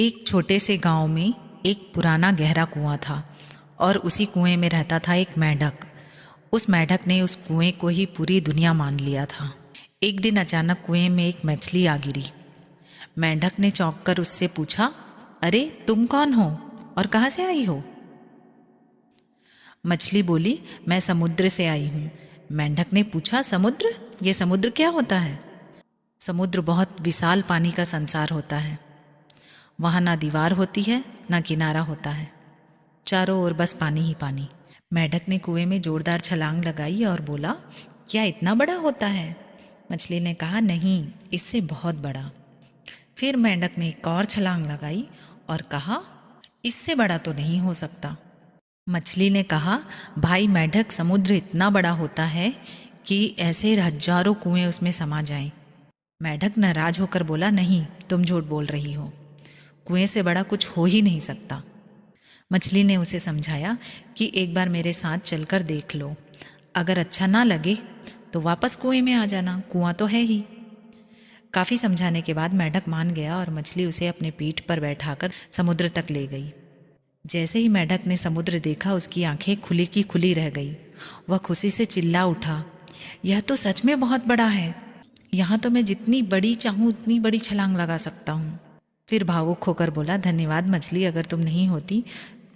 एक छोटे से गांव में एक पुराना गहरा कुआं था और उसी कुएं में रहता था एक मेंढक। उस मेंढक ने उस कुएं को ही पूरी दुनिया मान लिया था। एक दिन अचानक कुएं में एक मछली आ गिरी। मेंढक ने चौंक कर उससे पूछा, अरे तुम कौन हो और कहाँ से आई हो? मछली बोली, मैं समुद्र से आई हूँ। मेंढक ने पूछा, समुद्र? ये समुद्र क्या होता है? समुद्र बहुत विशाल पानी का संसार होता है। वहाँ ना दीवार होती है ना किनारा होता है, चारों ओर बस पानी ही पानी। मेंढक ने कुएं में जोरदार छलांग लगाई और बोला, क्या इतना बड़ा होता है? मछली ने कहा, नहीं, इससे बहुत बड़ा। फिर मेंढक ने एक और छलांग लगाई और कहा, इससे बड़ा तो नहीं हो सकता। मछली ने कहा, भाई मेंढक, समुद्र इतना बड़ा होता है कि ऐसे हजारों कुएं उसमें समा जाएं। मेंढक नाराज होकर बोला, नहीं, तुम झूठ बोल रही हो, कुएं से बड़ा कुछ हो ही नहीं सकता। मछली ने उसे समझाया कि एक बार मेरे साथ चलकर देख लो, अगर अच्छा ना लगे तो वापस कुएं में आ जाना, कुआं तो है ही। काफ़ी समझाने के बाद मेंढक मान गया और मछली उसे अपने पीठ पर बैठाकर समुद्र तक ले गई। जैसे ही मेंढक ने समुद्र देखा, उसकी आंखें खुली की खुली रह गई। वह खुशी से चिल्ला उठा, यह तो सच में बहुत बड़ा है, यहाँ तो मैं जितनी बड़ी चाहूँ उतनी बड़ी छलांग लगा सकता हूँ। फिर भावुक होकर बोला, धन्यवाद मछली, अगर तुम नहीं होती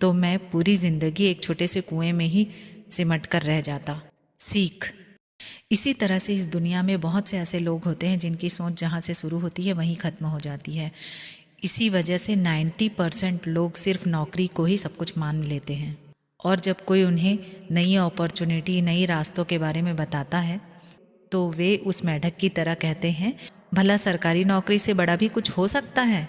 तो मैं पूरी जिंदगी एक छोटे से कुएं में ही सिमट कर रह जाता। सीख। इसी तरह से इस दुनिया में बहुत से ऐसे लोग होते हैं जिनकी सोच जहाँ से शुरू होती है वहीं ख़त्म हो जाती है। इसी वजह से 90% लोग सिर्फ नौकरी को ही सब कुछ मान लेते हैं, और जब कोई उन्हें नई अपॉर्चुनिटी, नई रास्तों के बारे में बताता है तो वे उस मेंढक की तरह कहते हैं, भला सरकारी नौकरी से बड़ा भी कुछ हो सकता है?